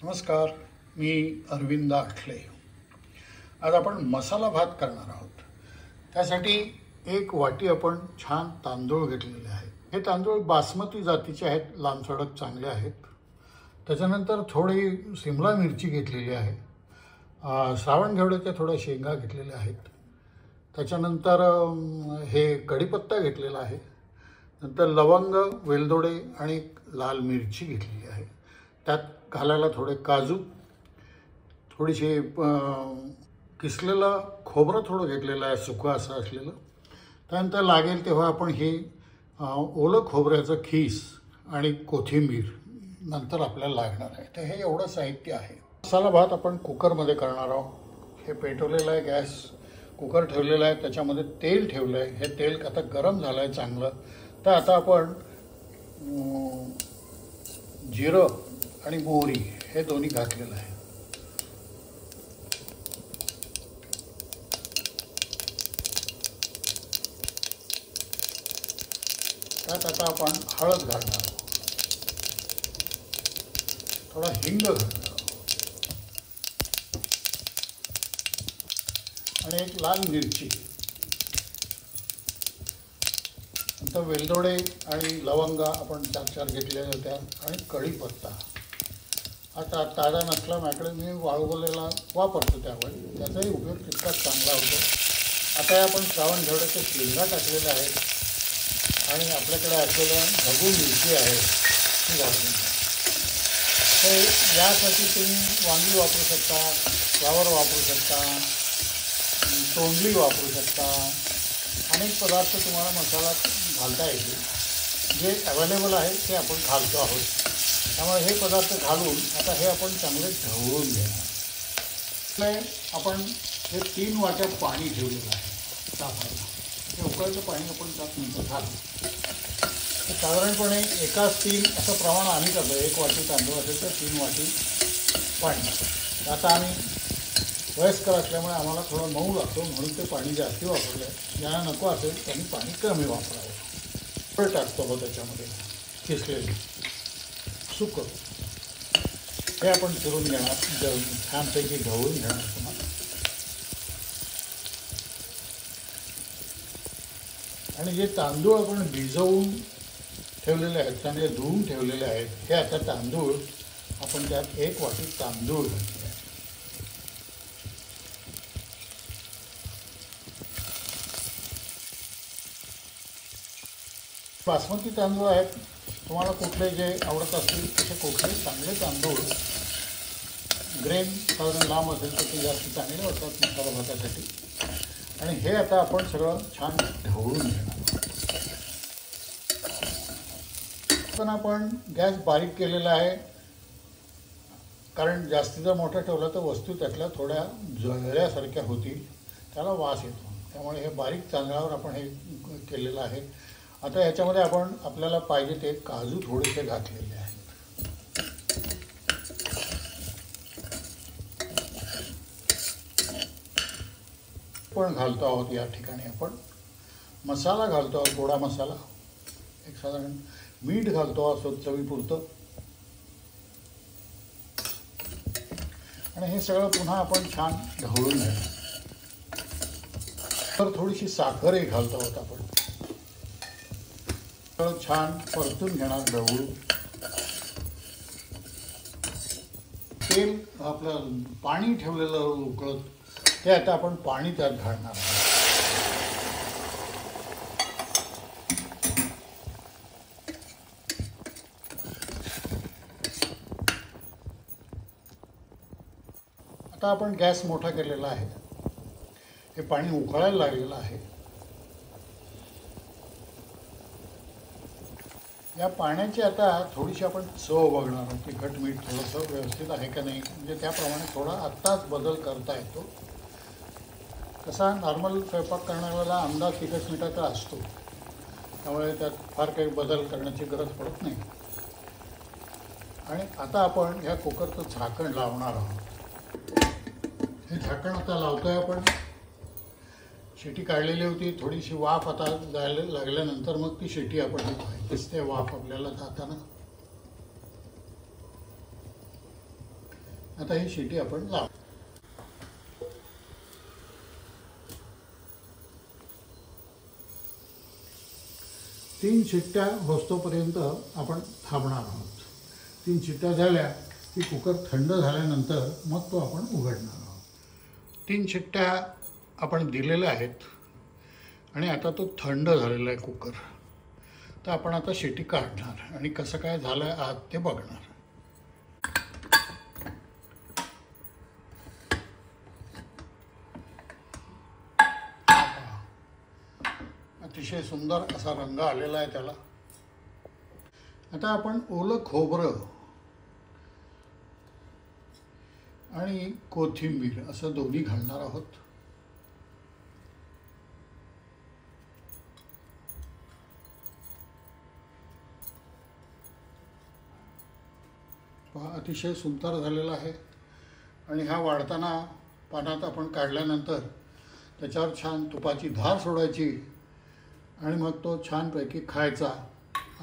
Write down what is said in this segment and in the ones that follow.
नमस्कार, मी अरविंद आठले। आज आपण मसाला भात करणार आहोत। त्यासाठी एक वाटी आपण छान तांदूळ घेतलेले आहेत। हे तांदूळ बासमती जातीचे आहेत, लांबसडक चांगले आहेत। त्याच्यानंतर थोडी शिमला मिरची घेतलेली आहे, श्रावण घेवड्याच्या थोड्या शेंगा घेतलेल्या आहेत। त्याच्यानंतर हे कढीपत्ता घेतलेला आहे। नंतर लवंग, वेलदोडे आणि लाल मिरची घेतलेली आहे। त्यात घालायला थोडे काजू, थोडीशी किसलेलं खोबरं थोडं घेतलेलं आहे, सुकं असं असलेलं। त्यानंतर लागेल तेव्हा आपण हे ओलं खोबऱ्याचं खीस आणि कोथिंबीर नंतर आपल्याला लागणार आहे। तर हे एवढं साहित्य आहे। मसाला भात आपण कुकरमध्ये करणार आहोत। हे पेटवलेलं आहे, गॅस कुकर ठेवलेला आहे, त्याच्यामध्ये तेल ठेवलं आहे। हे तेल आता गरम झालं आहे चांगलं। तर आता आपण जिरं आणि मोहरी हे दोन्ही घातलेलं आहे। त्यात आता आपण हळद घालणार आहोत, थोडा हिंग घालणार आहोत आणि एक लाल मिरची, नंतर वेलदोडे आणि लवंगा आपण 4 घेतलेल्या होत्या आणि कढीपत्ता। आता ताजा नसला माझ्याकडे, मी वाळवलेला वापरतो, त्यामुळे त्याचाही उपयोग तितकाच चांगला होतो। आता आपण श्रावण घेवड्याच्या शेंगा टाकलेल्या आहेत आणि आपल्याकडे असलेल्या ढबू मिरची आहे ती घालून। तर यासाठी तुम्ही वांगी वापरू शकता, फ्लावर वापरू शकता, तोंडली वापरू शकता। अनेक पदार्थ तुम्हाला मसाला घालता येतील, जे अवेलेबल आहे ते आपण घालतो आहोत। त्यामुळे हे पदार्थ घालून आता हे आपण चांगले ढवळून घेणार। आपण हे 3 वाट्या पाणी ठेवलेलं आहे तापायला। हे उकळतं पाणी आपण त्यात नंतर घालू। साधारणपणे 1:3 असं प्रमाण आम्ही करतो। 1 वाटी तांदूळ असेल तर 3 वाटी पाणी। आता आम्ही वयस्कर असल्यामुळे आम्हाला थोडं मऊ लागतो, म्हणून ते पाणी जास्ती वापरलं आहे। ज्यांना नको असेल त्यांनी पाणी कमी वापरावं। फळ टाकतो हो त्याच्यामध्ये किसलेली सुकं, हे आपण फिरून घेणार, छानपैकी ढवळून घेणार पुन्हा। आणि जे तांदूळ आपण भिजवून ठेवलेले आहेत, चांगले धुवून ठेवलेले आहेत, हे आता तांदूळ आपण त्यात 1 वाटी तांदूळ घातले आहे। बासमती तांदूळ आहेत, तुम्हाला कुठले जे आवडत असतील तसे कुठले चांगले तांदूळ, ग्रेन साधारण लांब असेल तर ते जास्त चांगले वाटतात मसाला भातासाठी। आणि हे आता आपण सगळं छान ढवळून घेणार। पण आपण गॅस बारीक केलेला आहे, कारण जास्तीचा मोठा ठेवला तर वस्तू त्यातल्या थोड्या जळल्यासारख्या होतील, त्याला वास येतो। त्यामुळे हे बारीक तांदळावर आपण हे केलेलं आहे। आता याच्यामध्ये आपण आपल्याला पाहिजे ते काजू थोडेसे घातलेले आहेत। पण घालतो आहोत या ठिकाणी आपण मसाला घालतो आहोत, गोडा मसाला एक साधारण, मीठ घालतो आहोत चवीपुरतं। आणि हे सगळं पुन्हा आपण छान ढवळून घेणार। तर थोडीशी साखरही घालतो आहोत आपण, छान परतून घेणार ढवळून। तेल आपलं पाणी ठेवलेलं उकळत, ते आता आपण पाणी त्यात घालणार आहोत। आता आपण गॅस मोठा केलेला आहे, हे पाणी उकळायला लागलेलं आहे। या पाण्याची आता थोडीशी आपण चव बघणार आहोत, तिखट मीठ थोडंसं व्यवस्थित आहे का नाही, म्हणजे त्याप्रमाणे थोडा आत्ताच बदल करता येतो। तसा नॉर्मल स्वयंपाक करणाऱ्याला अंदाज तिखट मिठाचा असतो, त्यामुळे त्यात फार काही बदल करण्याची गरज पडत नाही। आणि आता आपण ह्या कुकरचं झाकण लावणार आहोत। हे झाकण आता लावतोय आपण। शिटी काढलेली होती, थोडीशी वाफ आता लागल्यानंतर मग ती शिटी आपण दिसते वाफ आपल्याला जाताना। आता ही शिटी आपण लाव. तीन शिट्ट्या होस्तोपर्यंत आपण थांबणार आहोत. तीन शिट्ट्या झाल्या की कुकर थंड झाल्यानंतर मग तो आपण उघडणार आहोत. तीन शिट्ट्या आपण दिलेल्या आहेत आणि आता तो थंड झालेला आहे कुकर. तर आपण आता शिटी काढणार आणि कसं काय झालं आहे आत ते बघणार. अतिशय सुंदर असा रंग आलेला आहे त्याला. आता आपण ओलं खोबरं आणि कोथिंबीर असं दोन्ही घालणार आहोत. पहा अतिशय सुंदर झालेला आहे. आणि हा वाढताना पानात आपण काढल्यानंतर त्याच्यावर छान तुपाची धार सोडायची आणि मग तो छानपैकी खायचा.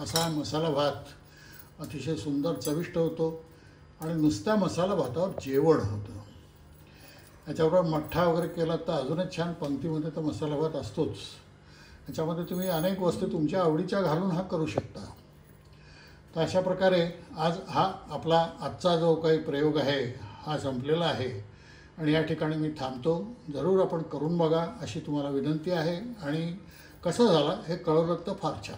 असा मसाला भात अतिशय सुंदर चविष्ट होतो आणि नुसत्या मसाला भातावर जेवण होतं. याच्याबरोबर मठ्ठा वगैरे केला तर अजूनच छान. पंक्तीमध्ये तर मसाला भात असतोच. याच्यामध्ये तुम्ही अनेक वस्तू तुमच्या आवडीच्या घालून हा करू शकता. तर अशा प्रकारे आज हा आपला आजचा जो काही प्रयोग आहे हा संपलेला आहे आणि या ठिकाणी मी थांबतो. जरूर आपण करून बघा अशी तुम्हाला विनंती आहे आणि कसं झालं हे कळवलं तर फार छान.